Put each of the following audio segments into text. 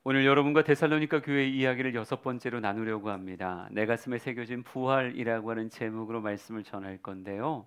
오늘 여러분과 데살로니가 교회 이야기를 6번째로 나누려고 합니다. 내 가슴에 새겨진 부활이라고 하는 제목으로 말씀을 전할 건데요.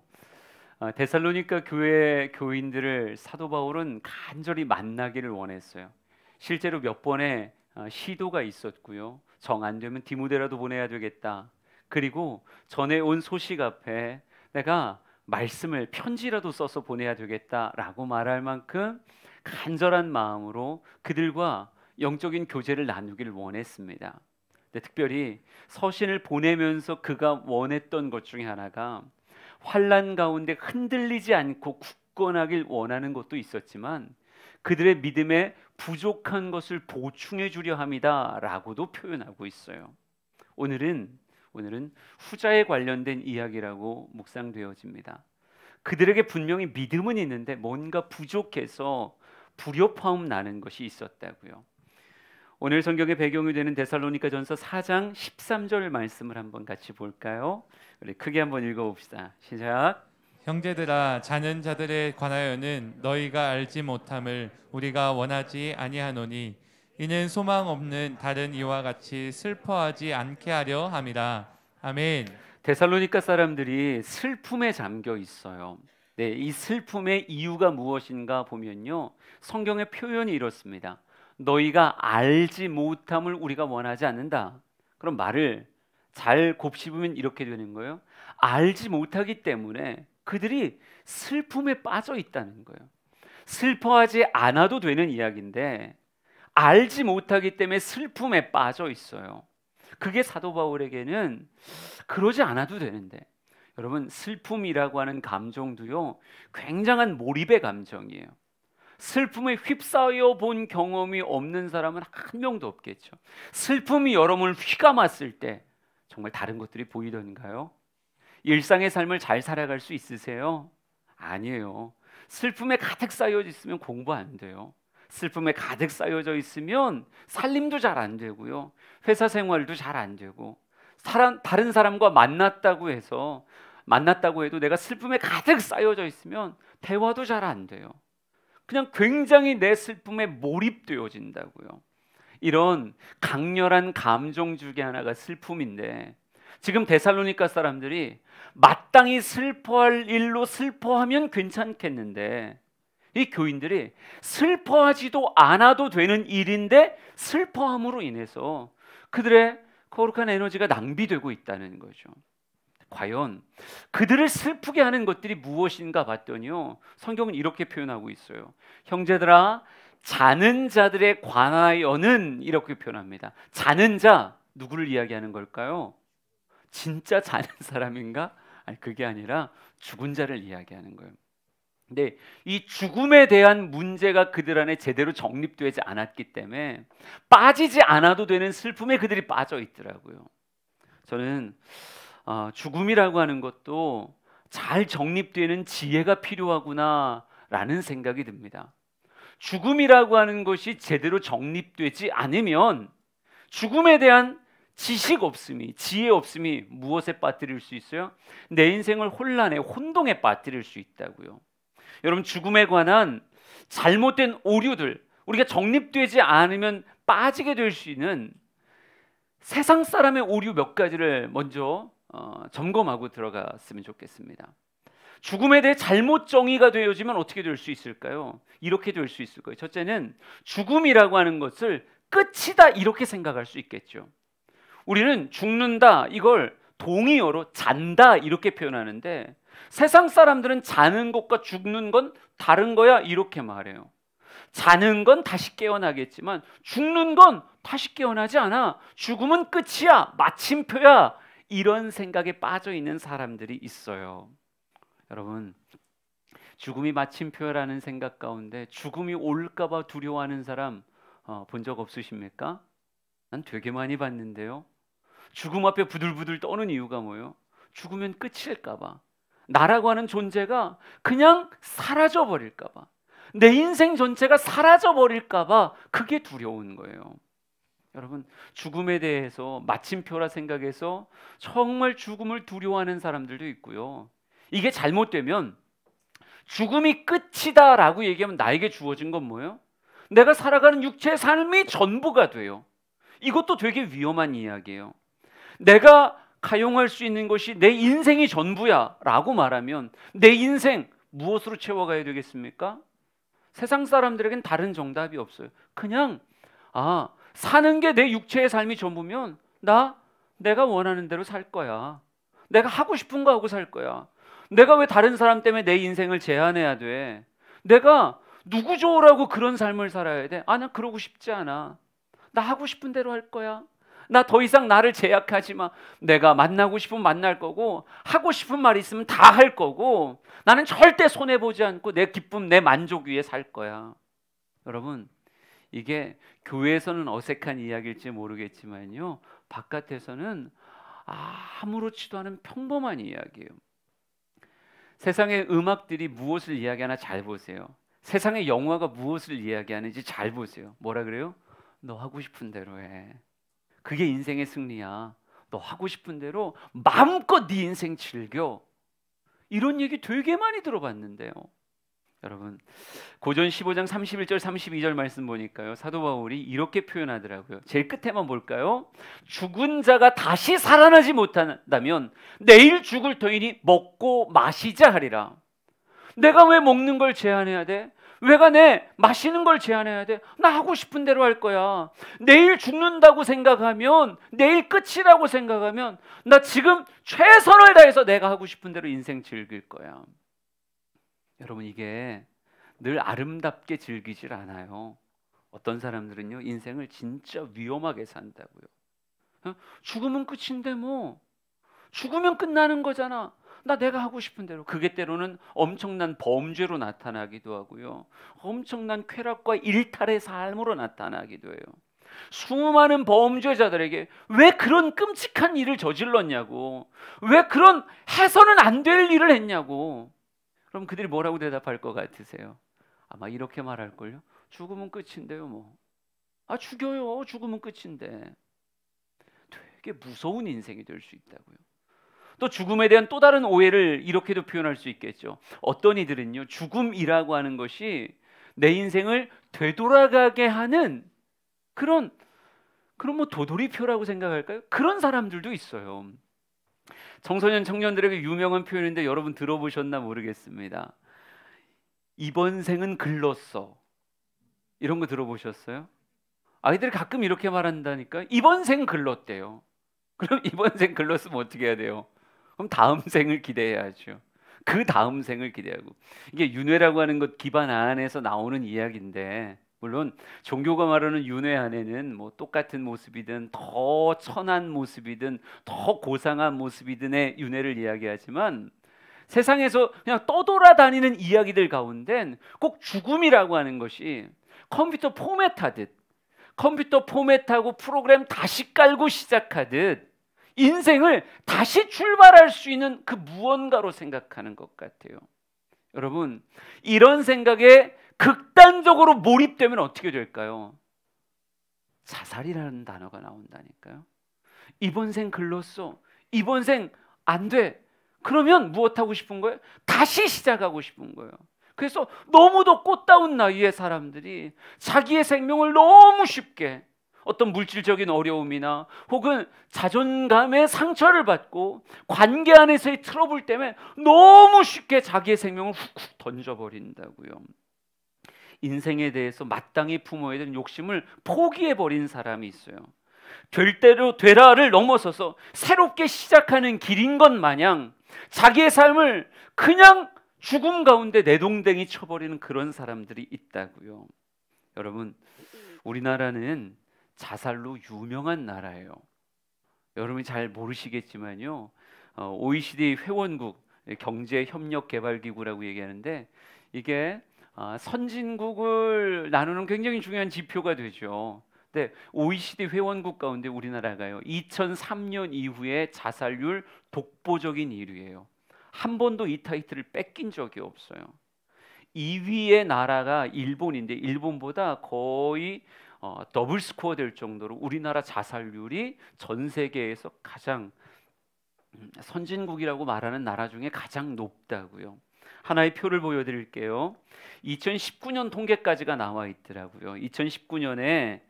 데살로니가 교회 교인들을 사도 바울은 간절히 만나기를 원했어요. 실제로 몇 번의 시도가 있었고요. 정 안 되면 디모데라도 보내야 되겠다. 그리고 전해온 소식 앞에 내가 말씀을 편지라도 써서 보내야 되겠다라고 말할 만큼 간절한 마음으로 그들과 영적인 교제를 나누기를 원했습니다. 근데 특별히 서신을 보내면서 그가 원했던 것 중에 하나가 환난 가운데 흔들리지 않고 굳건하길 원하는 것도 있었지만 그들의 믿음에 부족한 것을 보충해 주려 함이다라고도 표현하고 있어요. 오늘은 후자에 관련된 이야기라고 묵상되어집니다. 그들에게 분명히 믿음은 있는데 뭔가 부족해서 불협화음 나는 것이 있었다고요. 오늘 성경의 배경이 되는 데살로니가전서 4장 13절 말씀을 한번 같이 볼까요? 우리 크게 한번 읽어봅시다. 시작. 형제들아, 자는 자들에 관하여는 너희가 알지 못함을 우리가 원하지 아니하노니 이는 소망 없는 다른 이와 같이 슬퍼하지 않게 하려 함이라. 아멘. 데살로니가 사람들이 슬픔에 잠겨 있어요. 네, 이 슬픔의 이유가 무엇인가 보면요, 성경의 표현이 이렇습니다. 너희가 알지 못함을 우리가 원하지 않는다. 그럼 말을 잘 곱씹으면 이렇게 되는 거예요. 알지 못하기 때문에 그들이 슬픔에 빠져 있다는 거예요. 슬퍼하지 않아도 되는 이야기인데 알지 못하기 때문에 슬픔에 빠져 있어요. 그게 사도 바울에게는 그러지 않아도 되는데, 여러분, 슬픔이라고 하는 감정도요, 굉장한 몰입의 감정이에요. 슬픔에 휩싸여 본 경험이 없는 사람은 한 명도 없겠죠. 슬픔이 여러분을 휘감았을 때 정말 다른 것들이 보이던가요? 일상의 삶을 잘 살아갈 수 있으세요? 아니에요. 슬픔에 가득 쌓여 있으면 공부 안 돼요. 슬픔에 가득 쌓여져 있으면 살림도 잘 안 되고요. 회사 생활도 잘 안 되고, 다른 사람과 만났다고 해도 내가 슬픔에 가득 쌓여져 있으면 대화도 잘 안 돼요. 그냥 굉장히 내 슬픔에 몰입되어진다고요. 이런 강렬한 감정 중에 하나가 슬픔인데, 지금 데살로니가 사람들이 마땅히 슬퍼할 일로 슬퍼하면 괜찮겠는데 이 교인들이 슬퍼하지도 않아도 되는 일인데 슬퍼함으로 인해서 그들의 거룩한 에너지가 낭비되고 있다는 거죠. 과연 그들을 슬프게 하는 것들이 무엇인가 봤더니요, 성경은 이렇게 표현하고 있어요. 형제들아, 자는 자들에 관하여는 이렇게 표현합니다. 자는 자, 누구를 이야기하는 걸까요? 진짜 자는 사람인가? 아니, 그게 아니라 죽은 자를 이야기하는 거예요. 근데 이 죽음에 대한 문제가 그들 안에 제대로 정립되지 않았기 때문에 빠지지 않아도 되는 슬픔에 그들이 빠져 있더라고요. 저는 죽음이라고 하는 것도 잘 정립되는 지혜가 필요하구나라는 생각이 듭니다. 죽음이라고 하는 것이 제대로 정립되지 않으면 죽음에 대한 지식 없음이, 지혜 없음이 무엇에 빠뜨릴 수 있어요? 내 인생을 혼란에, 혼동에 빠뜨릴 수 있다고요. 여러분, 죽음에 관한 잘못된 오류들, 우리가 정립되지 않으면 빠지게 될 수 있는 세상 사람의 오류 몇 가지를 먼저 점검하고 들어갔으면 좋겠습니다. 죽음에 대해 잘못 정의가 되어지면 어떻게 될 수 있을까요? 이렇게 될 수 있을 거예요. 첫째는 죽음이라고 하는 것을 끝이다 이렇게 생각할 수 있겠죠. 우리는 죽는다 이걸 동의어로 잔다 이렇게 표현하는데 세상 사람들은 자는 것과 죽는 건 다른 거야 이렇게 말해요. 자는 건 다시 깨어나겠지만 죽는 건 다시 깨어나지 않아. 죽음은 끝이야, 마침표야, 이런 생각에 빠져 있는 사람들이 있어요. 여러분, 죽음이 마침표라는 생각 가운데 죽음이 올까 봐 두려워하는 사람 본 적 없으십니까? 난 되게 많이 봤는데요. 죽음 앞에 부들부들 떠는 이유가 뭐예요? 죽으면 끝일까 봐, 나라고 하는 존재가 그냥 사라져 버릴까 봐, 내 인생 전체가 사라져 버릴까 봐 그게 두려운 거예요. 여러분, 죽음에 대해서 마침표라 생각해서 정말 죽음을 두려워하는 사람들도 있고요. 이게 잘못되면 죽음이 끝이다 라고 얘기하면 나에게 주어진 건 뭐예요? 내가 살아가는 육체의 삶이 전부가 돼요. 이것도 되게 위험한 이야기예요. 내가 가용할 수 있는 것이 내 인생이 전부야 라고 말하면 내 인생 무엇으로 채워가야 되겠습니까? 세상 사람들에겐 다른 정답이 없어요. 그냥 사는 게 내 육체의 삶이 전부면 내가 원하는 대로 살 거야. 내가 하고 싶은 거 하고 살 거야. 내가 왜 다른 사람 때문에 내 인생을 제한해야 돼? 내가 누구 좋으라고 그런 삶을 살아야 돼? 난 그러고 싶지 않아. 나 하고 싶은 대로 할 거야. 나 더 이상 나를 제약하지 마. 내가 만나고 싶으면 만날 거고 하고 싶은 말 있으면 다 할 거고 나는 절대 손해보지 않고 내 기쁨, 내 만족 위에 살 거야. 여러분, 이게 교회에서는 어색한 이야기일지 모르겠지만요, 바깥에서는 아무렇지도 않은 평범한 이야기예요. 세상의 음악들이 무엇을 이야기하나 잘 보세요. 세상의 영화가 무엇을 이야기하는지 잘 보세요. 뭐라 그래요? 너 하고 싶은 대로 해. 그게 인생의 승리야. 너 하고 싶은 대로 마음껏 네 인생 즐겨. 이런 얘기 되게 많이 들어봤는데요. 여러분, 고전 15장 31절 32절 말씀 보니까요, 사도 바울이 이렇게 표현하더라고요. 제일 끝에만 볼까요? 죽은 자가 다시 살아나지 못한다면 내일 죽을 터이니 먹고 마시자 하리라. 내가 왜 먹는 걸 제한해야 돼? 왜가 내 마시는 걸 제한해야 돼? 나 하고 싶은 대로 할 거야. 내일 죽는다고 생각하면, 내일 끝이라고 생각하면 나 지금 최선을 다해서 내가 하고 싶은 대로 인생 즐길 거야. 여러분, 이게 늘 아름답게 즐기질 않아요. 어떤 사람들은요, 인생을 진짜 위험하게 산다고요. 죽으면 끝인데 뭐. 죽으면 끝나는 거잖아. 내가 하고 싶은 대로. 그게 때로는 엄청난 범죄로 나타나기도 하고요, 엄청난 쾌락과 일탈의 삶으로 나타나기도 해요. 수많은 범죄자들에게 왜 그런 끔찍한 일을 저질렀냐고, 왜 그런 해서는 안 될 일을 했냐고. 그럼 그들이 뭐라고 대답할 것 같으세요? 아마 이렇게 말할걸요. 죽으면 끝인데요 뭐. 죽여요. 죽으면 끝인데. 되게 무서운 인생이 될 수 있다고요. 또 죽음에 대한 또 다른 오해를 이렇게도 표현할 수 있겠죠. 어떤 이들은요, 죽음이라고 하는 것이 내 인생을 되돌아가게 하는 그런 뭐 도돌이표라고 생각할까요? 그런 사람들도 있어요. 청소년 청년들에게 유명한 표현인데 여러분 들어보셨나 모르겠습니다. 이번 생은 글렀어. 이런 거 들어보셨어요? 아이들이 가끔 이렇게 말한다니까. 이번 생 글렀대요. 그럼 이번 생 글렀으면 어떻게 해야 돼요? 그럼 다음 생을 기대해야죠. 그 다음 생을 기대하고. 이게 윤회라고 하는 것 기반 안에서 나오는 이야기인데, 물론 종교가 말하는 윤회 안에는 뭐 똑같은 모습이든 더 천한 모습이든 더 고상한 모습이든의 윤회를 이야기하지만, 세상에서 그냥 떠돌아다니는 이야기들 가운데는 꼭 죽음이라고 하는 것이 컴퓨터 포맷하듯, 컴퓨터 포맷하고 프로그램 다시 깔고 시작하듯 인생을 다시 출발할 수 있는 그 무언가로 생각하는 것 같아요. 여러분, 이런 생각에 극단적으로 몰입되면 어떻게 될까요? 자살이라는 단어가 나온다니까요. 이번 생 글렀어. 이번 생 안 돼. 그러면 무엇하고 싶은 거예요? 다시 시작하고 싶은 거예요. 그래서 너무도 꽃다운 나이에 사람들이 자기의 생명을 너무 쉽게 어떤 물질적인 어려움이나 혹은 자존감의 상처를 받고 관계 안에서의 트러블 때문에 너무 쉽게 자기의 생명을 훅훅 던져버린다고요. 인생에 대해서 마땅히 품어야 되는 욕심을 포기해버린 사람이 있어요. 될 대로 되라를 넘어서서 새롭게 시작하는 길인 것 마냥 자기의 삶을 그냥 죽음 가운데 내동댕이 쳐버리는 그런 사람들이 있다고요. 여러분, 우리나라는 자살로 유명한 나라예요. 여러분이 잘 모르시겠지만요, OECD 회원국 경제협력개발기구라고 얘기하는데, 이게 선진국을 나누는 굉장히 중요한 지표가 되죠. 근데 OECD 회원국 가운데 우리나라가요, 2003년 이후에 자살률 독보적인 1위예요. 한 번도 이 타이틀을 뺏긴 적이 없어요. 2위의 나라가 일본인데, 일본보다 거의 더블 스코어 될 정도로 우리나라 자살률이 전 세계에서 가장 선진국이라고 말하는 나라 중에 가장 높다고요. 하나의 표를 보여드릴게요. 2019년 통계까지가 나와 있더라고요. 2019년에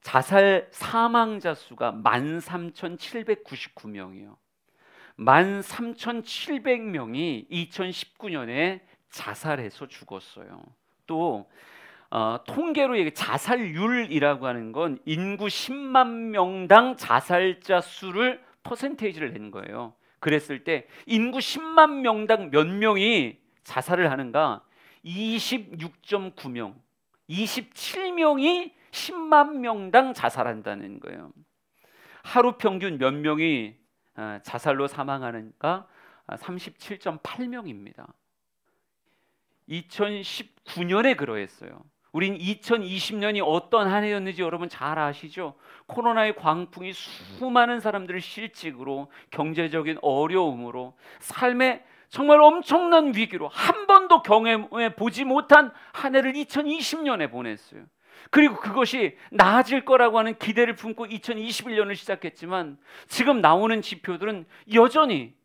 자살 사망자 수가 13,799명이요. 13,700명이 2019년에 자살해서 죽었어요. 또 통계로 자살률이라고 하는 건 인구 10만 명당 자살자 수를 퍼센테이지를 낸 거예요. 그랬을 때 인구 10만 명당 몇 명이 자살을 하는가? 26.9명, 27명이 10만 명당 자살한다는 거예요. 하루 평균 몇 명이 자살로 사망하는가? 37.8명입니다. 2019년에 그러했어요. 우린 2020년이 어떤 한 해였는지 여러분 잘 아시죠? 코로나의 광풍이 수많은 사람들을 실직으로, 경제적인 어려움으로, 삶의 정말 엄청난 위기로 한 번도 경험해 보지 못한 한 해를 2020년에 보냈어요. 그리고 그것이 나아질 거라고 하는 기대를 품고 2021년을 시작했지만 지금 나오는 지표들은 여전히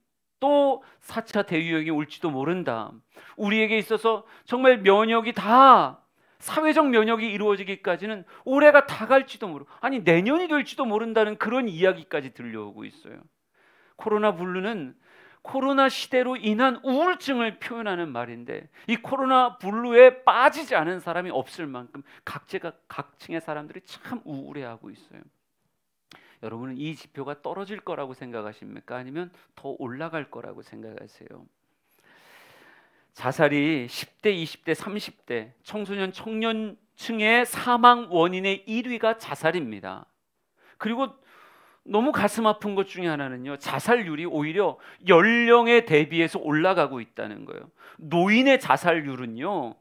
또 4차 대유행이 올지도 모른다. 우리에게 있어서 정말 면역이 다 사회적 면역이 이루어지기까지는 올해가 다 갈지도 모르고, 아니 내년이 될지도 모른다는 그런 이야기까지 들려오고 있어요. 코로나 블루는 코로나 시대로 인한 우울증을 표현하는 말인데, 이 코로나 블루에 빠지지 않은 사람이 없을 만큼 각층의 사람들이 참 우울해하고 있어요. 여러분은 이 지표가 떨어질 거라고 생각하십니까? 아니면 더 올라갈 거라고 생각하세요? 자살이 10대, 20대, 30대 청소년, 청년층의 사망 원인의 1위가 자살입니다. 그리고 너무 가슴 아픈 것 중에 하나는요, 자살률이 오히려 연령에 대비해서 올라가고 있다는 거예요. 노인의 자살률은요,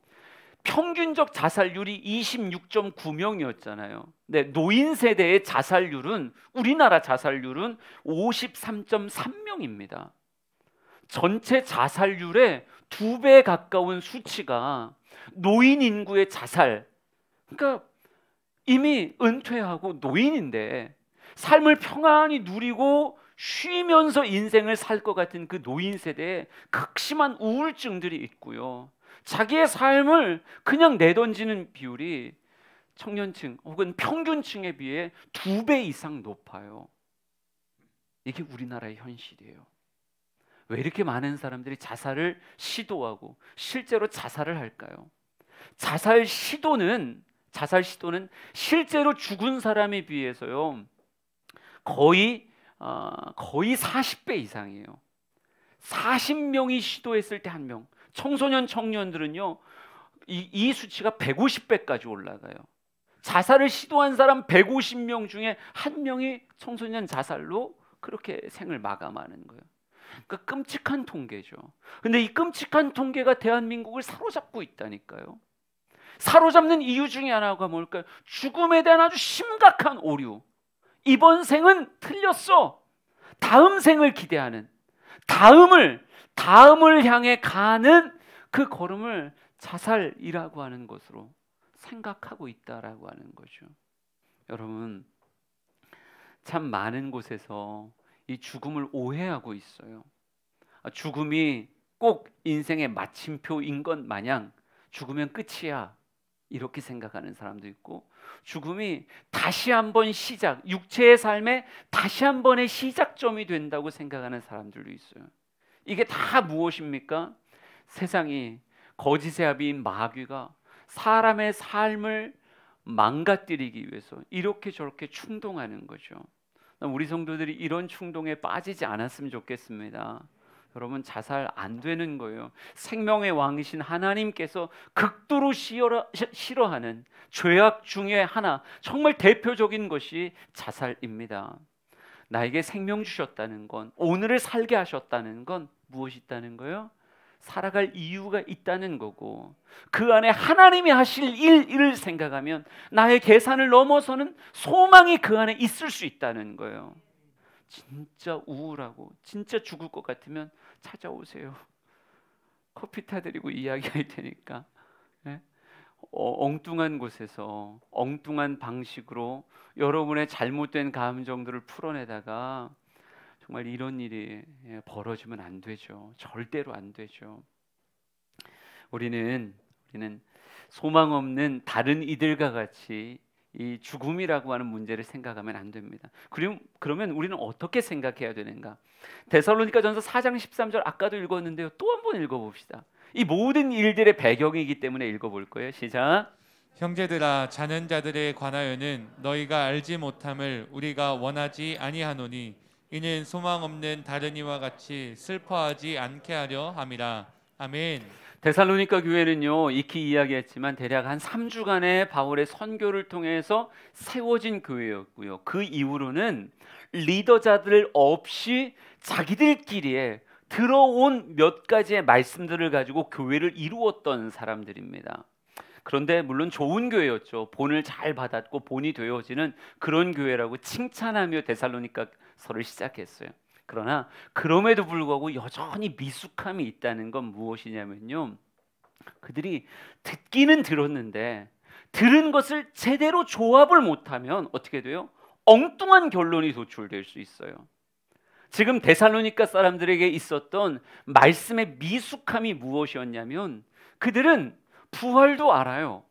평균적 자살률이 26.9명이었잖아요. 근데 노인 세대의 자살률은, 우리나라 자살률은 53.3명입니다. 전체 자살률의 2배 가까운 수치가 노인 인구의 자살, 그러니까 이미 은퇴하고 노인인데 삶을 평안히 누리고 쉬면서 인생을 살 것 같은 그 노인 세대에 극심한 우울증들이 있고요, 자기의 삶을 그냥 내던지는 비율이 청년층 혹은 평균층에 비해 2배 이상 높아요. 이게 우리나라의 현실이에요. 왜 이렇게 많은 사람들이 자살을 시도하고 실제로 자살을 할까요? 자살 시도는 실제로 죽은 사람에 비해서요 거의 40배 이상이에요. 40명이 시도했을 때 1명. 청소년 청년들은요 이 수치가 150배까지 올라가요. 자살을 시도한 사람 150명 중에 1명이 청소년 자살로 그렇게 생을 마감하는 거예요. 그러니까 끔찍한 통계죠. 근데 이 끔찍한 통계가 대한민국을 사로잡고 있다니까요. 사로잡는 이유 중에 하나가 뭘까요? 죽음에 대한 아주 심각한 오류. 이번 생은 틀렸어. 다음 생을 기대하는, 다음을 향해 가는 그 걸음을 자살이라고 하는 것으로 생각하고 있다라고 하는 거죠. 여러분, 참 많은 곳에서 이 죽음을 오해하고 있어요. 죽음이 꼭 인생의 마침표인 것 마냥 죽으면 끝이야 이렇게 생각하는 사람도 있고, 죽음이 다시 한번 육체의 삶에 다시 한 번의 시작점이 된다고 생각하는 사람들도 있어요. 이게 다 무엇입니까? 세상이 거짓의 아비인 마귀가 사람의 삶을 망가뜨리기 위해서 이렇게 저렇게 충동하는 거죠. 우리 성도들이 이런 충동에 빠지지 않았으면 좋겠습니다. 여러분, 자살 안 되는 거예요. 생명의 왕이신 하나님께서 극도로 싫어하는 죄악 중에 하나, 정말 대표적인 것이 자살입니다. 나에게 생명 주셨다는 건, 오늘을 살게 하셨다는 건 무엇이 있다는 거예요? 살아갈 이유가 있다는 거고, 그 안에 하나님이 하실 일을 생각하면 나의 계산을 넘어서는 소망이 그 안에 있을 수 있다는 거예요. 진짜 우울하고 진짜 죽을 것 같으면 찾아오세요. 커피 타드리고 이야기할 테니까. 네? 엉뚱한 곳에서 엉뚱한 방식으로 여러분의 잘못된 감정들을 풀어내다가 정말 이런 일이 벌어지면 안 되죠. 절대로 안 되죠. 우리는 소망 없는 다른 이들과 같이 이 죽음이라고 하는 문제를 생각하면 안 됩니다. 그러면 우리는 어떻게 생각해야 되는가? 데살로니가전서 4장 13절 아까도 읽었는데요. 또 한 번 읽어봅시다. 이 모든 일들의 배경이기 때문에 읽어볼 거예요. 시작. 형제들아, 자는 자들에 관하여는 너희가 알지 못함을 우리가 원하지 아니하노니 이는 소망 없는 다른 이와 같이 슬퍼하지 않게 하려 함이라. 아멘. 데살로니가 교회는요, 익히 이야기했지만 대략 한 3주간의 바울의 선교를 통해서 세워진 교회였고요. 그 이후로는 리더자들 없이 자기들끼리에 들어온 몇 가지의 말씀들을 가지고 교회를 이루었던 사람들입니다. 그런데 물론 좋은 교회였죠. 본을 잘 받았고 본이 되어지는 그런 교회라고 칭찬하며 데살로니가서를 시작했어요. 그러나 그럼에도 불구하고 여전히 미숙함이 있다는 건 무엇이냐면요, 그들이 듣기는 들었는데 들은 것을 제대로 조합을 못하면 어떻게 돼요? 엉뚱한 결론이 도출될 수 있어요. 지금 데살로니가 사람들에게 있었던 말씀의 미숙함이 무엇이었냐면, 그들은 부활도 알아요,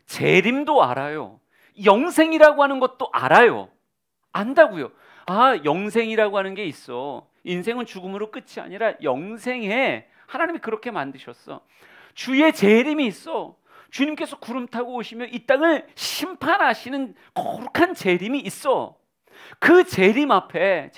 재림도 알아요, 영생이라고 하는 것도 알아요. 안다고요. 아, 영생이라고 하는 게 있어. 인생은 죽음으로 끝이 아니라 영생에 하나님이 그렇게 만드셨어. 주의 재림이 있어. 주님께서 구름 타고 오시며 이 땅을 심판하시는 거룩한 재림이 있어. 그 재림 앞에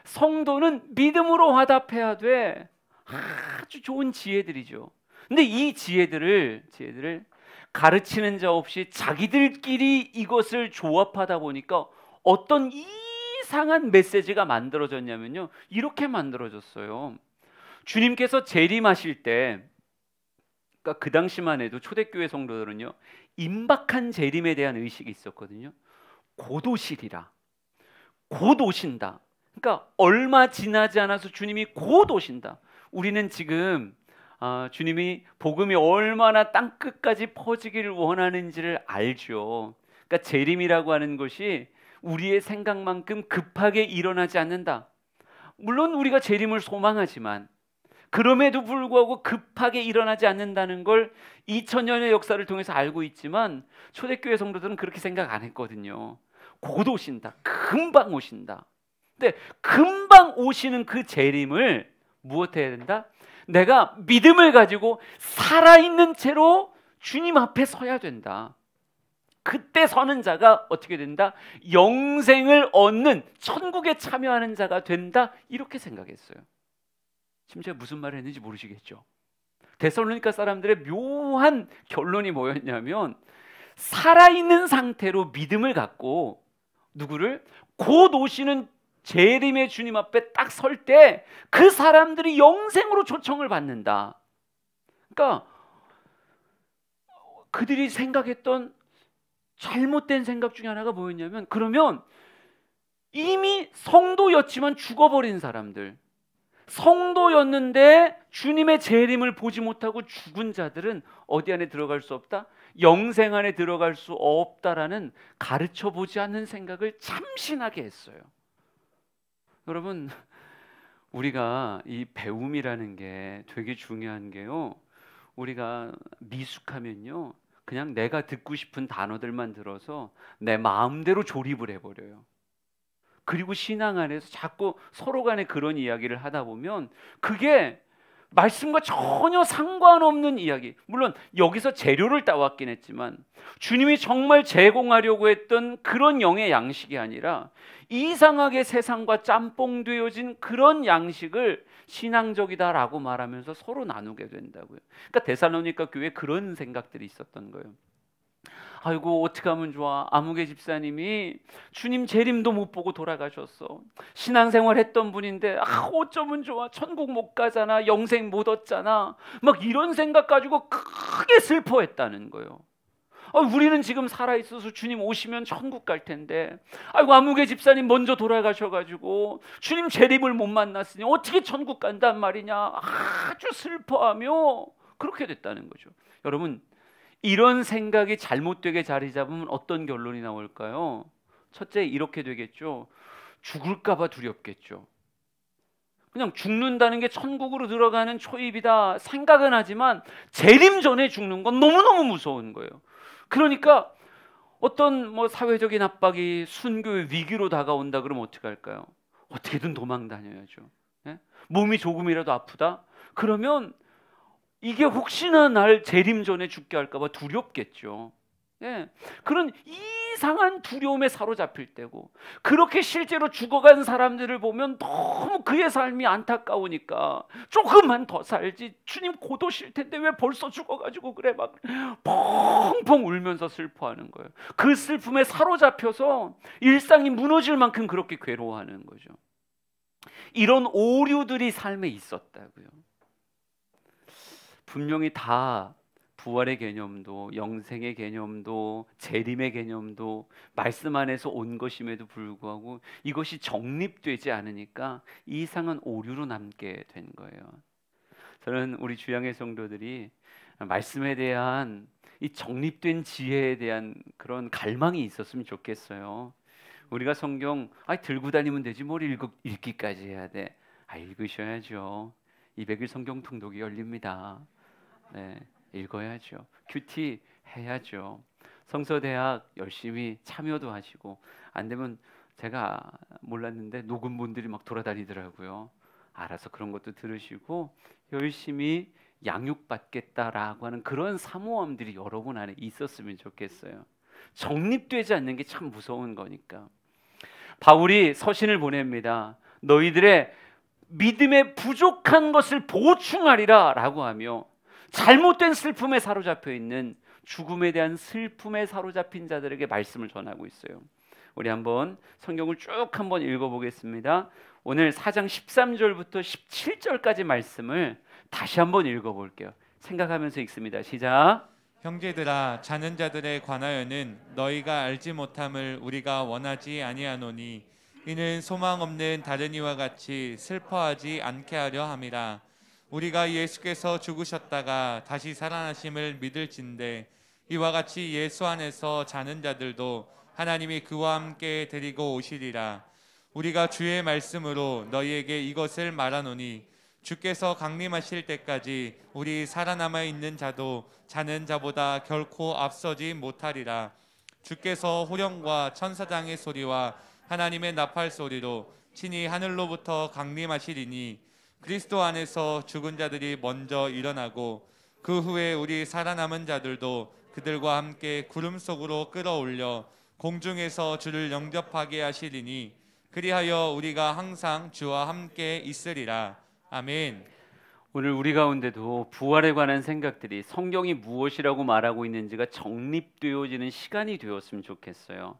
성도는 믿음으로 화답해야 돼. 아주 좋은 지혜들이죠. 근데 이 지혜들을 가르치는 자 없이 자기들끼리 이것을 조합하다 보니까 어떤 이상한 메시지가 만들어졌냐면요, 이렇게 만들어졌어요. 주님께서 재림하실 때, 그러니까 그 당시만 해도 초대교회 성도들은요, 임박한 재림에 대한 의식이 있었거든요. 곧 오시리라, 곧 오신다. 그러니까 얼마 지나지 않아서 주님이 곧 오신다. 우리는 지금 주님이 복음이 얼마나 땅끝까지 퍼지기를 원하는지를 알죠. 그러니까 재림이라고 하는 것이 우리의 생각만큼 급하게 일어나지 않는다. 물론 우리가 재림을 소망하지만 그럼에도 불구하고 급하게 일어나지 않는다는 걸 2000년의 역사를 통해서 알고 있지만 초대교회 성도들은 그렇게 생각 안 했거든요. 곧 오신다, 금방 오신다. 근데 금방 오시는 그 재림을 무엇해야 된다? 내가 믿음을 가지고 살아있는 채로 주님 앞에 서야 된다. 그때 서는 자가 어떻게 된다? 영생을 얻는, 천국에 참여하는 자가 된다. 이렇게 생각했어요. 지금 제가 무슨 말을 했는지 모르시겠죠? 데살로니가 사람들의 묘한 결론이 뭐였냐면, 살아있는 상태로 믿음을 갖고 누구를? 곧 오시는 재림의 주님 앞에 딱 설 때 그 사람들이 영생으로 초청을 받는다. 그러니까 그들이 생각했던 잘못된 생각 중에 하나가 뭐였냐면, 그러면 이미 성도였지만 죽어버린 사람들, 성도였는데 주님의 재림을 보지 못하고 죽은 자들은 어디 안에 들어갈 수 없다? 영생 안에 들어갈 수 없다라는 가르쳐보지 않는 생각을 참신하게 했어요. 여러분, 우리가 이 배움이라는 게 되게 중요한 게요, 우리가 미숙하면요 그냥 내가 듣고 싶은 단어들만 들어서 내 마음대로 조립을 해버려요. 그리고 신앙 안에서 자꾸 서로 간에 그런 이야기를 하다 보면 그게 말씀과 전혀 상관없는 이야기, 물론 여기서 재료를 따왔긴 했지만 주님이 정말 제공하려고 했던 그런 영의 양식이 아니라 이상하게 세상과 짬뽕되어진 그런 양식을 신앙적이다라고 말하면서 서로 나누게 된다고요. 그러니까 데살로니가 교회에 그런 생각들이 있었던 거예요. 아이고, 어떻게 하면 좋아. 아무개 집사님이 주님 재림도 못 보고 돌아가셨어. 신앙생활 했던 분인데 어쩌면 좋아. 천국 못 가잖아. 영생 못 얻잖아. 막 이런 생각 가지고 크게 슬퍼했다는 거예요. 우리는 지금 살아있어서 주님 오시면 천국 갈 텐데, 아이고, 아무개 집사님 먼저 돌아가셔가지고 주님 재림을 못 만났으니 어떻게 천국 간단 말이냐. 아주 슬퍼하며 그렇게 됐다는 거죠. 여러분, 이런 생각이 잘못되게 자리 잡으면 어떤 결론이 나올까요? 첫째, 이렇게 되겠죠. 죽을까 봐 두렵겠죠. 그냥 죽는다는 게 천국으로 들어가는 초입이다 생각은 하지만 재림 전에 죽는 건 너무너무 무서운 거예요. 그러니까 어떤 사회적인 압박이 순교의 위기로 다가온다 그러면 어떻게 할까요? 어떻게든 도망 다녀야죠. 예? 몸이 조금이라도 아프다? 그러면 이게 혹시나 날 재림 전에 죽게 할까 봐 두렵겠죠. 예. 그런 이상한 두려움에 사로잡힐 때고, 그렇게 실제로 죽어간 사람들을 보면 너무 그의 삶이 안타까우니까 조금만 더 살지, 주님 곧 오실 텐데 왜 벌써 죽어가지고 그래, 막 펑펑 울면서 슬퍼하는 거예요. 그 슬픔에 사로잡혀서 일상이 무너질 만큼 그렇게 괴로워하는 거죠. 이런 오류들이 삶에 있었다고요. 분명히 다 부활의 개념도, 영생의 개념도, 재림의 개념도 말씀 안에서 온 것임에도 불구하고 이것이 정립되지 않으니까 이상한 오류로 남게 된 거예요. 저는 우리 주양의 성도들이 말씀에 대한 이 정립된 지혜에 대한 그런 갈망이 있었으면 좋겠어요. 우리가 성경 들고 다니면 되지 뭘 읽기까지 해야 돼. 읽으셔야죠. 200일 성경 통독이 열립니다. 네, 읽어야죠. 큐티 해야죠. 성서대학 열심히 참여도 하시고, 안 되면 제가 몰랐는데 녹음본들이 막 돌아다니더라고요. 알아서 그런 것도 들으시고 열심히 양육받겠다라고 하는 그런 사모함들이 여러분 안에 있었으면 좋겠어요. 정립되지 않는 게 참 무서운 거니까. 바울이 서신을 보냅니다. 너희들의 믿음에 부족한 것을 보충하리라 라고 하며, 잘못된 슬픔에 사로잡혀 있는, 죽음에 대한 슬픔에 사로잡힌 자들에게 말씀을 전하고 있어요. 우리 한번 성경을 쭉 한번 읽어보겠습니다. 오늘 4장 13절부터 17절까지 말씀을 다시 한번 읽어볼게요. 생각하면서 읽습니다. 시작. 형제들아, 자는 자들에 관하여는 너희가 알지 못함을 우리가 원하지 아니하노니 이는 소망 없는 다른 이와 같이 슬퍼하지 않게 하려 함이라. 우리가 예수께서 죽으셨다가 다시 살아나심을 믿을진대 이와 같이 예수 안에서 자는 자들도 하나님이 그와 함께 데리고 오시리라. 우리가 주의 말씀으로 너희에게 이것을 말하노니 주께서 강림하실 때까지 우리 살아남아 있는 자도 자는 자보다 결코 앞서지 못하리라. 주께서 호령과 천사장의 소리와 하나님의 나팔 소리로 친히 하늘로부터 강림하시리니 그리스도 안에서 죽은 자들이 먼저 일어나고 그 후에 우리 살아남은 자들도 그들과 함께 구름 속으로 끌어올려 공중에서 주를 영접하게 하시리니 그리하여 우리가 항상 주와 함께 있으리라. 아멘. 오늘 우리 가운데도 부활에 관한 생각들이 성경이 무엇이라고 말하고 있는지가 정립되어지는 시간이 되었으면 좋겠어요.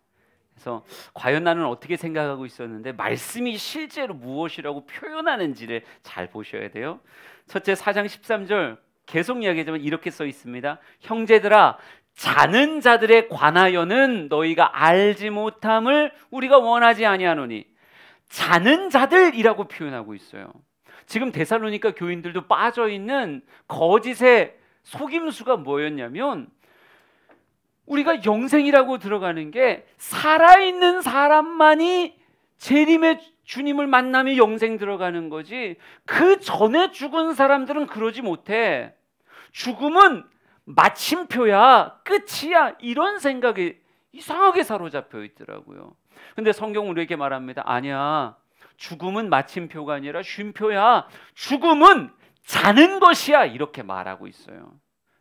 그래서 과연 나는 어떻게 생각하고 있었는데 말씀이 실제로 무엇이라고 표현하는지를 잘 보셔야 돼요. 첫째, 4장 13절 계속 이야기하지만 이렇게 써 있습니다. 형제들아, 자는 자들에 관하여는 너희가 알지 못함을 우리가 원하지 아니하노니. 자는 자들이라고 표현하고 있어요. 지금 데살로니가 교인들도 빠져있는 거짓의 속임수가 뭐였냐면, 우리가 영생이라고 들어가는 게 살아있는 사람만이 재림의 주님을 만나며 영생 들어가는 거지, 그 전에 죽은 사람들은 그러지 못해. 죽음은 마침표야, 끝이야, 이런 생각이 이상하게 사로잡혀 있더라고요. 근데 성경은 우리에게 말합니다. 아니야, 죽음은 마침표가 아니라 쉼표야. 죽음은 자는 것이야, 이렇게 말하고 있어요.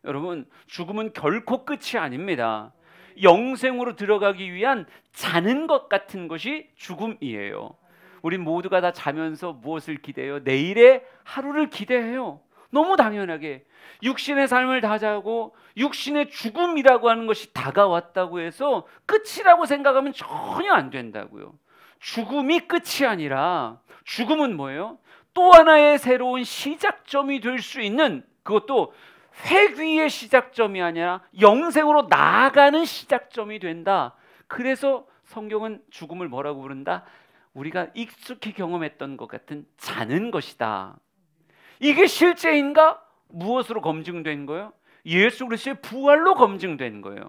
여러분, 죽음은 결코 끝이 아닙니다. 영생으로 들어가기 위한 자는 것 같은 것이 죽음이에요. 우리 모두가 다 자면서 무엇을 기대해요? 내일의 하루를 기대해요. 너무 당연하게. 육신의 삶을 다 자고 육신의 죽음이라고 하는 것이 다가왔다고 해서 끝이라고 생각하면 전혀 안 된다고요. 죽음이 끝이 아니라 죽음은 뭐예요? 또 하나의 새로운 시작점이 될 수 있는, 그것도 회귀의 시작점이 아니라 영생으로 나아가는 시작점이 된다. 그래서 성경은 죽음을 뭐라고 부른다? 우리가 익숙히 경험했던 것 같은 자는 것이다. 이게 실제인가? 무엇으로 검증된 거예요? 예수 그리스도의 부활로 검증된 거예요.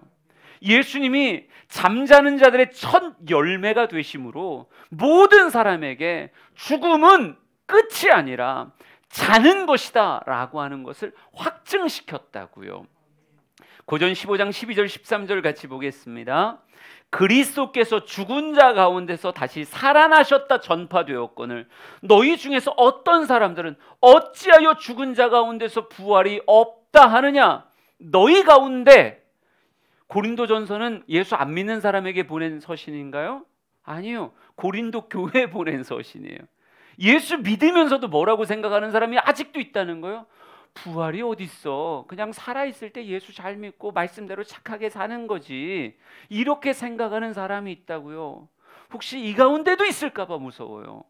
예수님이 잠자는 자들의 첫 열매가 되심으로 모든 사람에게 죽음은 끝이 아니라 자는 것이다 라고 하는 것을 확증시켰다고요. 고전 15장 12절 13절 같이 보겠습니다. 그리스도께서 죽은 자 가운데서 다시 살아나셨다 전파되었거늘 너희 중에서 어떤 사람들은 어찌하여 죽은 자 가운데서 부활이 없다 하느냐. 너희 가운데, 고린도전서는 예수 안 믿는 사람에게 보낸 서신인가요? 아니요, 고린도 교회에 보낸 서신이에요. 예수 믿으면서도 뭐라고 생각하는 사람이 아직도 있다는 거예요. 부활이 어디 있어? 그냥 살아있을 때 예수 잘 믿고 말씀대로 착하게 사는 거지. 이렇게 생각하는 사람이 있다고요. 혹시 이 가운데도 있을까 봐 무서워요.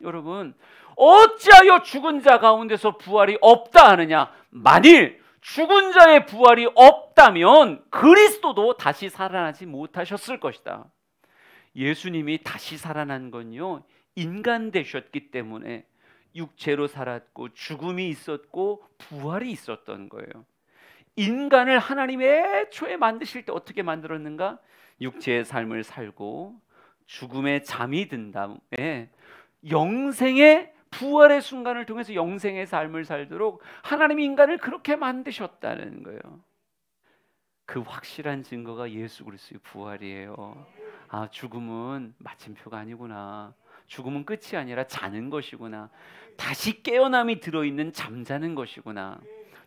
여러분, 어찌하여 죽은 자 가운데서 부활이 없다 하느냐. 만일 죽은 자의 부활이 없다면 그리스도도 다시 살아나지 못하셨을 것이다. 예수님이 다시 살아난 건요, 인간 되셨기 때문에 육체로 살았고 죽음이 있었고 부활이 있었던 거예요. 인간을 하나님이 애초에 만드실 때 어떻게 만들었는가? 육체의 삶을 살고 죽음에 잠이 든 다음에 영생의 부활의 순간을 통해서 영생의 삶을 살도록 하나님이 인간을 그렇게 만드셨다는 거예요. 그 확실한 증거가 예수 그리스도의 부활이에요. 아, 죽음은 마침표가 아니구나. 죽음은 끝이 아니라 자는 것이구나. 다시 깨어남이 들어있는 잠자는 것이구나.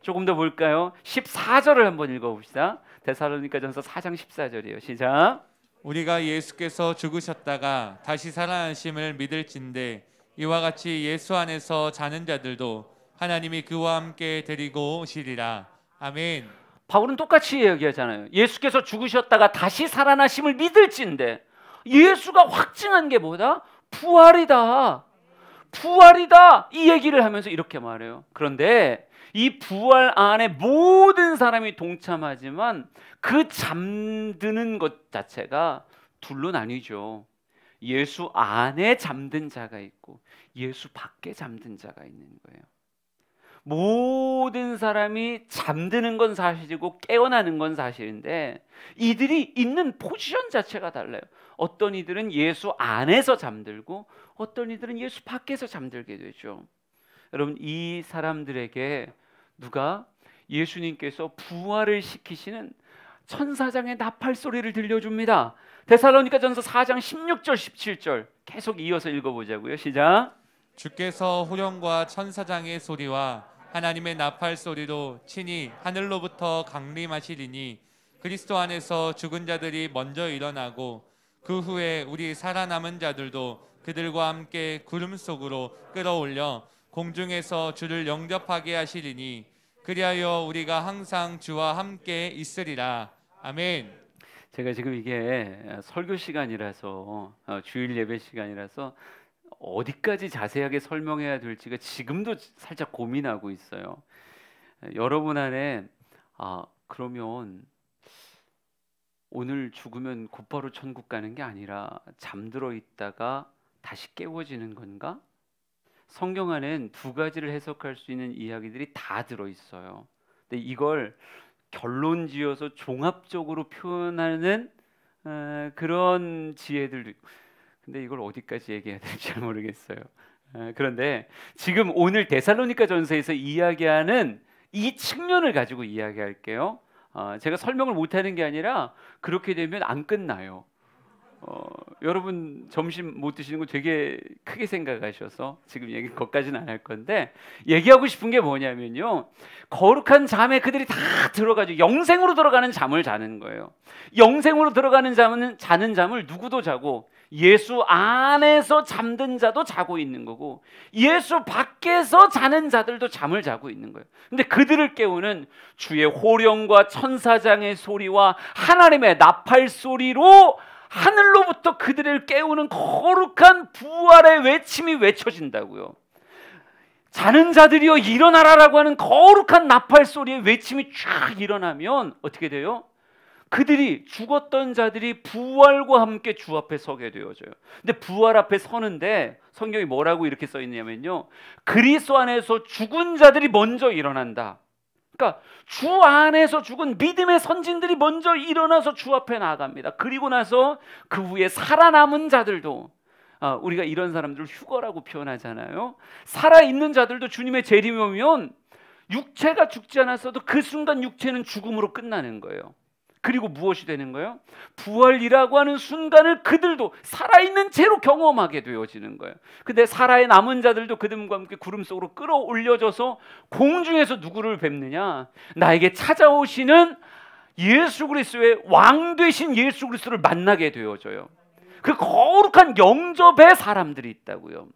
조금 더 볼까요? 14절을 한번 읽어봅시다. 데살로니가전서 4장 14절이에요. 시작. 우리가 예수께서 죽으셨다가 다시 살아나심을 믿을진대 이와 같이 예수 안에서 자는 자들도 하나님이 그와 함께 데리고 오시리라. 아멘. 바울은 똑같이 이야기하잖아요. 예수께서 죽으셨다가 다시 살아나심을 믿을진대. 예수가 확증한 게 뭐다? 부활이다. 부활이다. 이 얘기를 하면서 이렇게 말해요. 그런데 이 부활 안에 모든 사람이 동참하지만 그 잠드는 것 자체가 둘로 나뉘죠. 예수 안에 잠든 자가 있고 예수 밖에 잠든 자가 있는 거예요. 모든 사람이 잠드는 건 사실이고 깨어나는 건 사실인데 이들이 있는 포지션 자체가 달라요. 어떤 이들은 예수 안에서 잠들고 어떤 이들은 예수 밖에서 잠들게 되죠. 여러분, 이 사람들에게 누가 예수님께서 부활을 시키시는 천사장의 나팔 소리를 들려줍니다. 데살로니가전서 4장 16절 17절 계속 이어서 읽어보자고요. 시작. 주께서 호령과 천사장의 소리와 하나님의 나팔 소리로 친히 하늘로부터 강림하시리니 그리스도 안에서 죽은 자들이 먼저 일어나고 그 후에 우리 살아남은 자들도 그들과 함께 구름 속으로 끌어올려 공중에서 주를 영접하게 하시리니 그리하여 우리가 항상 주와 함께 있으리라. 아멘. 제가 지금 이게 설교 시간이라서 주일 예배 시간이라서 어디까지 자세하게 설명해야 될지가 지금도 살짝 고민하고 있어요. 여러분 안에 그러면 오늘 죽으면 곧바로 천국 가는 게 아니라 잠들어 있다가 다시 깨워지는 건가? 성경 안엔 두 가지를 해석할 수 있는 이야기들이 다 들어있어요. 근데 이걸 결론 지어서 종합적으로 표현하는 그런 지혜들도 있고, 근데 이걸 어디까지 얘기해야 될지 잘 모르겠어요. 그런데 지금 오늘 데살로니가 전서에서 이야기하는 이 측면을 가지고 이야기할게요. 제가 설명을 못하는 게 아니라 그렇게 되면 안 끝나요. 여러분 점심 못 드시는 거 되게 크게 생각하셔서 지금 얘기 것까지는 안 할 건데, 얘기하고 싶은 게 뭐냐면요, 거룩한 잠에 그들이 다 들어가지고 영생으로 들어가는 잠을 자는 거예요. 영생으로 들어가는 잠은 자는 잠을 누구도 자고 예수 안에서 잠든 자도 자고 있는 거고 예수 밖에서 자는 자들도 잠을 자고 있는 거예요. 근데 그들을 깨우는 주의 호령과 천사장의 소리와 하나님의 나팔 소리로 하늘로부터 그들을 깨우는 거룩한 부활의 외침이 외쳐진다고요. 자는 자들이여 일어나라라고 하는 거룩한 나팔 소리의 외침이 쫙 일어나면 어떻게 돼요? 그들이, 죽었던 자들이 부활과 함께 주 앞에 서게 되어져요. 근데 부활 앞에 서는데 성경이 뭐라고 이렇게 써 있냐면요, 그리스도 안에서 죽은 자들이 먼저 일어난다. 그러니까 주 안에서 죽은 믿음의 선진들이 먼저 일어나서 주 앞에 나아갑니다. 그리고 나서 그 후에 살아남은 자들도, 우리가 이런 사람들을 휴거라고 표현하잖아요. 살아있는 자들도 주님의 재림이 오면 육체가 죽지 않았어도 그 순간 육체는 죽음으로 끝나는 거예요. 그리고 무엇이 되는 거예요? 부활이라고 하는 순간을 그들도 살아있는 채로 경험하게 되어지는 거예요. 근데 살아남은 자들도 그들과 함께 구름 속으로 끌어올려져서 공중에서 누구를 뵙느냐? 나에게 찾아오시는 예수 그리스도의 왕 되신 예수 그리스도를 만나게 되어져요. 그 거룩한 영접의 사람들이 있다고요.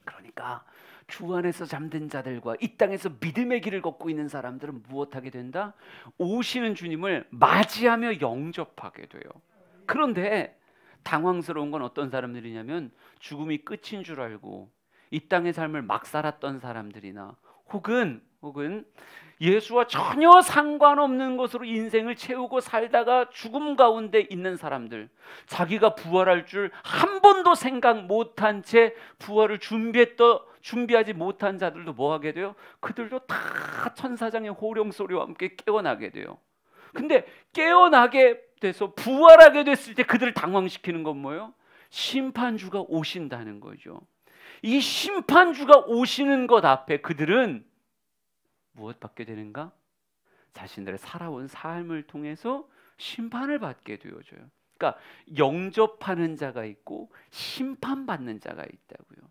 그러니까 주 안에서 잠든 자들과 이 땅에서 믿음의 길을 걷고 있는 사람들은 무엇하게 된다? 오시는 주님을 맞이하며 영접하게 돼요. 그런데 당황스러운 건 어떤 사람들이냐면 죽음이 끝인 줄 알고 이 땅의 삶을 막 살았던 사람들이나 혹은 예수와 전혀 상관없는 것으로 인생을 채우고 살다가 죽음 가운데 있는 사람들, 자기가 부활할 줄 한 번도 생각 못한 채 부활을 준비하지 못한 자들도 뭐하게 돼요? 그들도 다 천사장의 호령 소리와 함께 깨어나게 돼요. 근데 깨어나게 돼서 부활하게 됐을 때 그들을 당황시키는 건 뭐예요? 심판주가 오신다는 거죠. 이 심판주가 오시는 것 앞에 그들은 무엇 받게 되는가? 자신들의 살아온 삶을 통해서 심판을 받게 되어져요. 그러니까 영접하는 자가 있고 심판받는 자가 있다고요.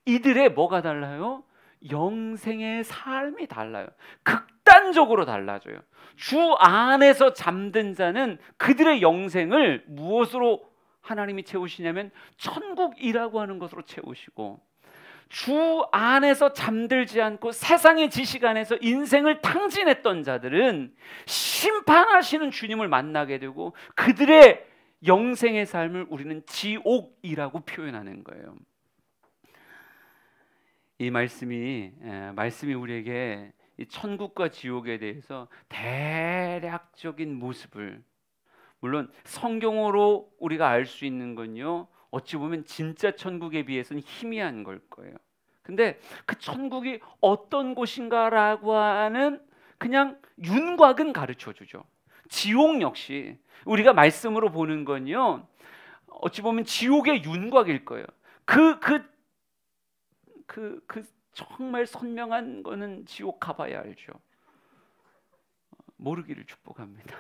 이들의 뭐가 달라요? 영생의 삶이 달라요. 극단적으로 달라져요. 주 안에서 잠든 자는 그들의 영생을 무엇으로 하나님이 채우시냐면 천국이라고 하는 것으로 채우시고, 주 안에서 잠들지 않고 세상의 지식 안에서 인생을 탕진했던 자들은 심판하시는 주님을 만나게 되고 그들의 영생의 삶을 우리는 지옥이라고 표현하는 거예요. 이 말씀이 우리에게 이 천국과 지옥에 대해서 대략적인 모습을, 물론 성경으로 우리가 알 수 있는 건요, 어찌 보면 진짜 천국에 비해서는 희미한 걸 거예요. 근데 그 천국이 어떤 곳인가라고 하는 그냥 윤곽은 가르쳐 주죠. 지옥 역시 우리가 말씀으로 보는 건요, 어찌 보면 지옥의 윤곽일 거예요. 정말 선명한 거는 지옥 가봐야 알죠. 모르기를 축복합니다.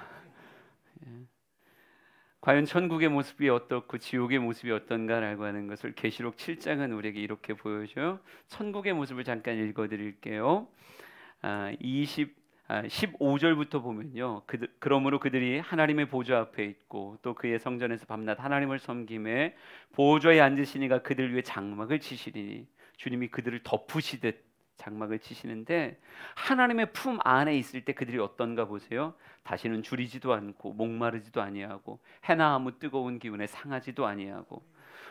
예. 과연 천국의 모습이 어떻고 지옥의 모습이 어떤가라고 하는 것을 계시록 7장은 우리에게 이렇게 보여줘요. 천국의 모습을 잠깐 읽어드릴게요. 15절부터 보면요, 그러므로 그들이 하나님의 보좌 앞에 있고 또 그의 성전에서 밤낮 하나님을 섬김에 보좌에 앉으시니가 그들 위에 장막을 치시리니, 주님이 그들을 덮으시듯 장막을 치시는데, 하나님의 품 안에 있을 때 그들이 어떤가 보세요. 다시는 주리지도 않고 목마르지도 아니하고 해나 아무 뜨거운 기운에 상하지도 아니하고,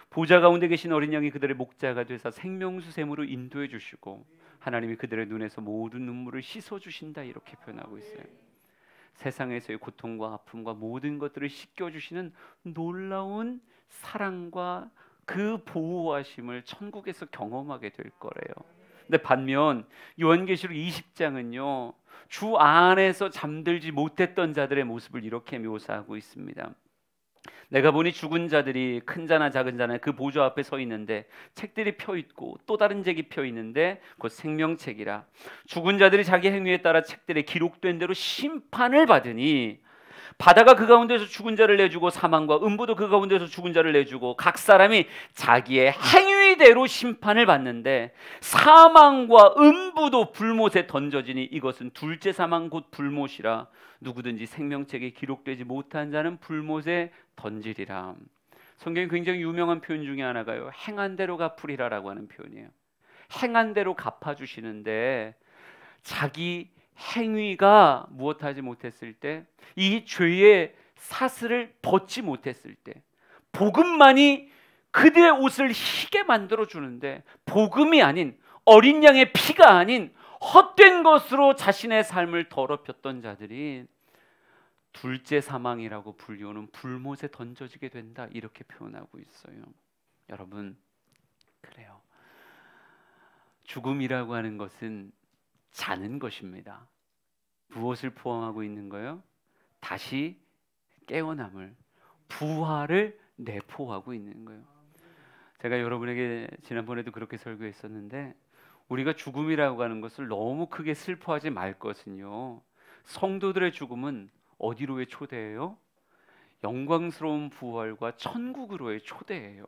보좌 가운데 계신 어린 양이 그들의 목자가 되사 생명수 샘으로 인도해 주시고 하나님이 그들의 눈에서 모든 눈물을 씻어 주신다, 이렇게 표현하고 있어요. 세상에서의 고통과 아픔과 모든 것들을 씻겨 주시는 놀라운 사랑과 그 보호하심을 천국에서 경험하게 될 거래요. 근데 반면 요한계시록 20장은요, 주 안에서 잠들지 못했던 자들의 모습을 이렇게 묘사하고 있습니다. 내가 보니 죽은 자들이 큰 자나 작은 자나 그 보좌 앞에 서 있는데 책들이 펴 있고 또 다른 책이 펴 있는데 곧 생명책이라. 죽은 자들이 자기 행위에 따라 책들에 기록된 대로 심판을 받으니, 바다가 그 가운데서 죽은 자를 내주고 사망과 음부도 그 가운데서 죽은 자를 내주고 각 사람이 자기의 행위대로 심판을 받는데, 사망과 음부도 불못에 던져지니 이것은 둘째 사망 곧 불못이라. 누구든지 생명책에 기록되지 못한 자는 불못에 던지리라. 성경에 굉장히 유명한 표현 중에 하나가요, 행한 대로 갚으리라라고 하는 표현이에요. 행한 대로 갚아주시는데, 자기 행위가 무엇하지 못했을 때, 이 죄의 사슬을 벗지 못했을 때, 복음만이 그들의 옷을 희게 만들어 주는데, 복음이 아닌, 어린 양의 피가 아닌 헛된 것으로 자신의 삶을 더럽혔던 자들이 둘째 사망이라고 불리우는 불못에 던져지게 된다, 이렇게 표현하고 있어요. 여러분, 그래요. 죽음이라고 하는 것은 자는 것입니다. 무엇을 포함하고 있는 거예요? 다시 깨어남을, 부활을 내포하고 있는 거예요. 제가 여러분에게 지난번에도 그렇게 설교했었는데, 우리가 죽음이라고 하는 것을 너무 크게 슬퍼하지 말 것은요, 성도들의 죽음은 어디로의 초대예요? 영광스러운 부활과 천국으로의 초대예요.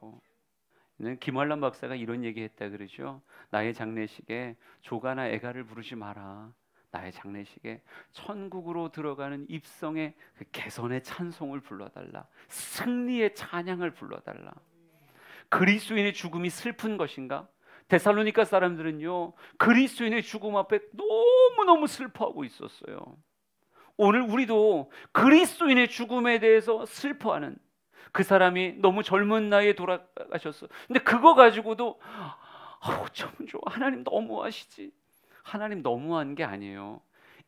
김환란 박사가 이런 얘기했다 그러죠. 나의 장례식에 조가나 애가를 부르지 마라. 나의 장례식에 천국으로 들어가는 입성의 그 개선의 찬송을 불러달라. 승리의 찬양을 불러달라. 그리스도인의 죽음이 슬픈 것인가? 데살로니가 사람들은요, 그리스도인의 죽음 앞에 너무너무 슬퍼하고 있었어요. 오늘 우리도 그리스도인의 죽음에 대해서 슬퍼하는, 그 사람이 너무 젊은 나이에 돌아가셨어. 근데 그거 가지고도 참 좋아, 하나님 너무하시지. 하나님 너무한 게 아니에요.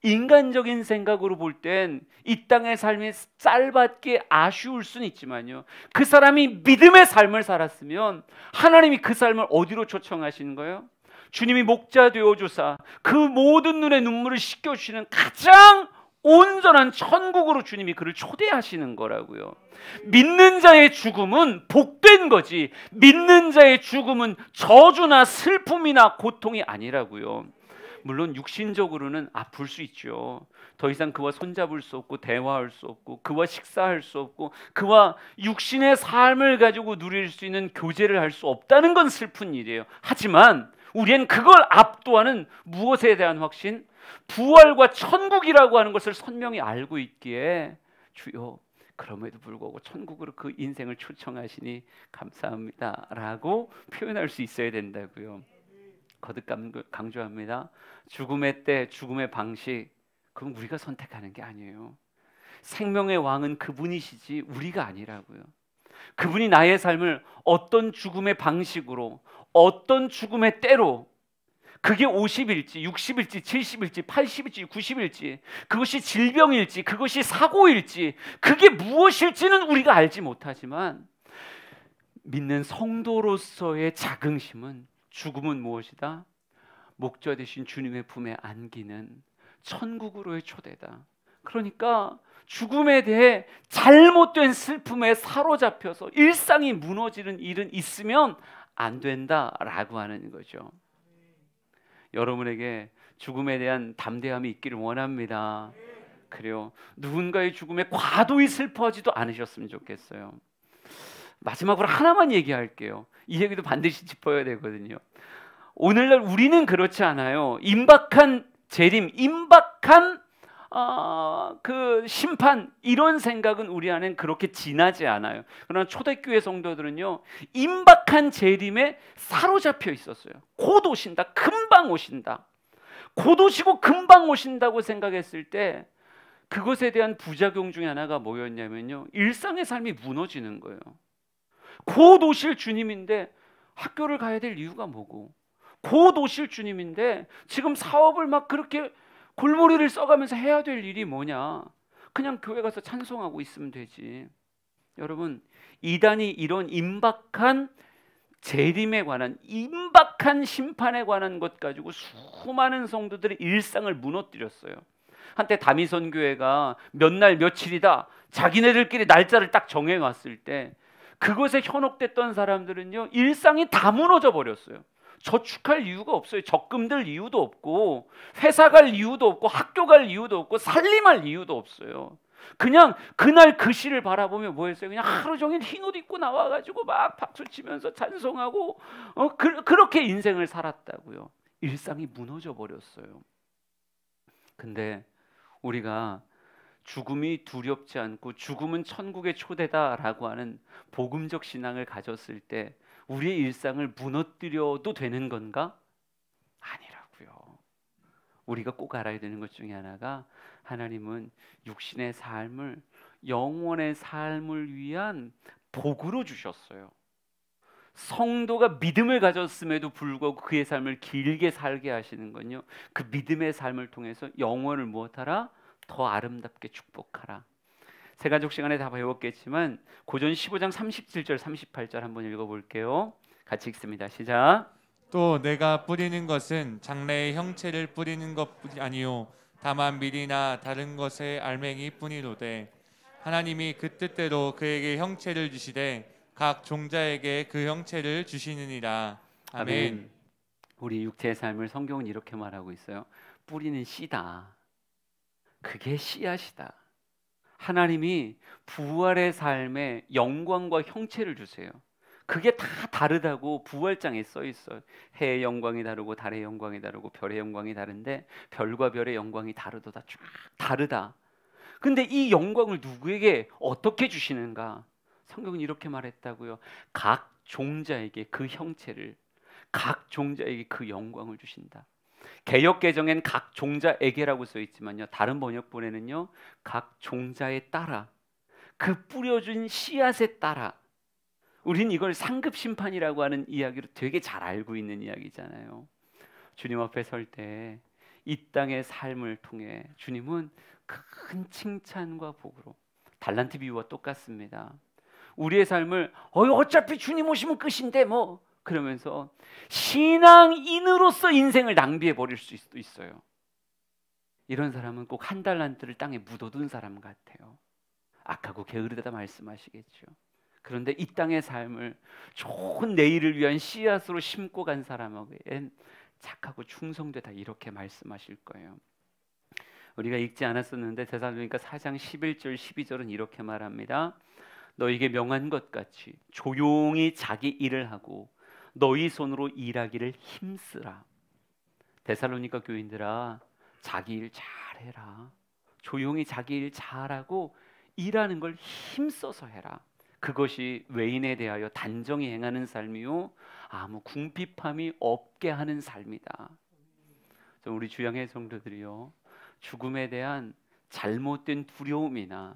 인간적인 생각으로 볼 땐 이 땅의 삶이 짧았기에 아쉬울 수는 있지만요, 그 사람이 믿음의 삶을 살았으면 하나님이 그 삶을 어디로 초청하시는 거예요? 주님이 목자 되어주사 그 모든 눈의 눈물을 씻겨주시는 가장 온전한 천국으로 주님이 그를 초대하시는 거라고요. 믿는 자의 죽음은 복된 거지, 믿는 자의 죽음은 저주나 슬픔이나 고통이 아니라고요. 물론 육신적으로는 아플 수 있죠. 더 이상 그와 손잡을 수 없고 대화할 수 없고 그와 식사할 수 없고 그와 육신의 삶을 가지고 누릴 수 있는 교제를 할 수 없다는 건 슬픈 일이에요. 하지만 우리는 그걸 압도하는 무엇에 대한 확신? 부활과 천국이라고 하는 것을 선명히 알고 있기에 주여 그럼에도 불구하고 천국으로 그 인생을 초청하시니 감사합니다 라고 표현할 수 있어야 된다고요. 거듭 강조합니다. 죽음의 때, 죽음의 방식, 그건 우리가 선택하는 게 아니에요. 생명의 왕은 그분이시지 우리가 아니라고요. 그분이 나의 삶을 어떤 죽음의 방식으로, 어떤 죽음의 때로, 그게 50일지 60일지 70일지 80일지 90일지, 그것이 질병일지 그것이 사고일지, 그게 무엇일지는 우리가 알지 못하지만 믿는 성도로서의 자긍심은 죽음은 무엇이다? 목자 되신 주님의 품에 안기는 천국으로의 초대다. 그러니까 죽음에 대해 잘못된 슬픔에 사로잡혀서 일상이 무너지는 일은 있으면 안 된다라고 하는 거죠. 여러분에게 죽음에 대한 담대함이 있기를 원합니다. 그래요. 누군가의 죽음에 과도히 슬퍼하지도 않으셨으면 좋겠어요. 마지막으로 하나만 얘기할게요. 이 얘기도 반드시 짚어야 되거든요. 오늘날 우리는 그렇지 않아요. 임박한 재림, 임박한 그 심판, 이런 생각은 우리 안엔 그렇게 진하지 않아요. 그러나 초대교회 성도들은요, 임박한 재림에 사로잡혀 있었어요. 곧 오신다, 금방 오신다. 곧 오시고 금방 오신다고 생각했을 때 그것에 대한 부작용 중에 하나가 뭐였냐면요, 일상의 삶이 무너지는 거예요. 곧 오실 주님인데 학교를 가야 될 이유가 뭐고, 곧 오실 주님인데 지금 사업을 막 그렇게 골머리를 써가면서 해야 될 일이 뭐냐, 그냥 교회 가서 찬송하고 있으면 되지. 여러분, 이단이 이런 임박한 재림에 관한, 임박한 심판에 관한 것 가지고 수많은 성도들의 일상을 무너뜨렸어요. 한때 다미선 교회가 몇 날 며칠이다 자기네들끼리 날짜를 딱 정해놨을 때 그것에 현혹됐던 사람들은요, 일상이 다 무너져 버렸어요. 저축할 이유가 없어요. 적금 들 이유도 없고 회사 갈 이유도 없고 학교 갈 이유도 없고 살림할 이유도 없어요. 그냥 그날 그 시를 바라보며 뭐 했어요? 그냥 하루 종일 흰 옷 입고 나와가지고 막 박수치면서 찬송하고 그렇게 인생을 살았다고요. 일상이 무너져 버렸어요. 근데 우리가 죽음이 두렵지 않고 죽음은 천국의 초대다라고 하는 복음적 신앙을 가졌을 때 우리의 일상을 무너뜨려도 되는 건가? 아니라고요. 우리가 꼭 알아야 되는 것 중에 하나가, 하나님은 육신의 삶을, 영원의 삶을 위한 복으로 주셨어요. 성도가 믿음을 가졌음에도 불구하고 그의 삶을 길게 살게 하시는 건요, 그 믿음의 삶을 통해서 영원을 무엇하라? 더 아름답게 축복하라. 세가족 시간에 다 배웠겠지만 고전 15장 37절 38절 한번 읽어볼게요. 같이 읽습니다. 시작. 또 내가 뿌리는 것은 장래의 형체를 뿌리는 것뿐이 아니요 다만 밀이나 다른 것의 알맹이 뿐이로되 하나님이 그 뜻대로 그에게 형체를 주시되 각 종자에게 그 형체를 주시느니라. 아멘. 아멘. 우리 육체의 삶을 성경은 이렇게 말하고 있어요. 뿌리는 씨다. 그게 씨앗이다. 하나님이 부활의 삶에 영광과 형체를 주세요. 그게 다 다르다고 부활장에 써 있어요. 해의 영광이 다르고 달의 영광이 다르고 별의 영광이 다른데 별과 별의 영광이 다르다. 쫙 다르다. 근데 이 영광을 누구에게 어떻게 주시는가? 성경은 이렇게 말했다고요. 각 종자에게 그 형체를, 각 종자에게 그 영광을 주신다. 개역 개정엔 각 종자에게라고 써 있지만요. 다른 번역본에는요. 각 종자에 따라, 그 뿌려준 씨앗에 따라. 우린 이걸 상급 심판이라고 하는 이야기로 되게 잘 알고 있는 이야기잖아요. 주님 앞에 설 때 이 땅의 삶을 통해 주님은 큰 칭찬과 복으로, 달란트 비유와 똑같습니다. 우리의 삶을 어차피 주님 오시면 끝인데 뭐 그러면서 신앙인으로서 인생을 낭비해 버릴 수도 있어요. 이런 사람은 꼭 한 달란트를 땅에 묻어둔 사람 같아요. 악하고 게으르다 말씀하시겠죠. 그런데 이 땅의 삶을 좋은 내일을 위한 씨앗으로 심고 간 사람에겐 착하고 충성되다 이렇게 말씀하실 거예요. 우리가 읽지 않았었는데 데살로니가 4장 11절 12절은 이렇게 말합니다. 너에게 명한 것 같이 조용히 자기 일을 하고 너희 손으로 일하기를 힘쓰라. 데살로니가 교인들아, 자기 일 잘해라. 조용히 자기 일 잘하고 일하는 걸 힘써서 해라. 그것이 외인에 대하여 단정히 행하는 삶이요 아무 궁핍함이 없게 하는 삶이다. 우리 주양의 성도들이요, 죽음에 대한 잘못된 두려움이나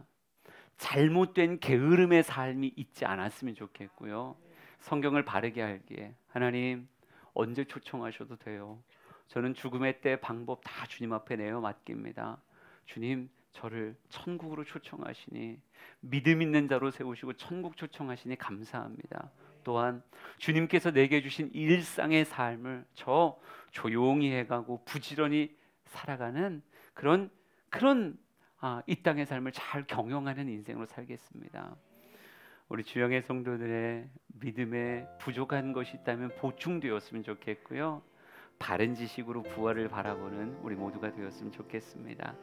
잘못된 게으름의 삶이 있지 않았으면 좋겠고요. 성경을 바르게 알기에 하나님 언제 초청하셔도 돼요. 저는 죽음의 때 방법 다 주님 앞에 내어 맡깁니다. 주님 저를 천국으로 초청하시니, 믿음 있는 자로 세우시고 천국 초청하시니 감사합니다. 또한 주님께서 내게 주신 일상의 삶을 저 조용히 해가고 부지런히 살아가는 그런 이 땅의 삶을 잘 경영하는 인생으로 살겠습니다. 우리 주영의 성도들의 믿음에 부족한 것이 있다면 보충되었으면 좋겠고요. 바른 지식으로 부활을 바라보는 우리 모두가 되었으면 좋겠습니다.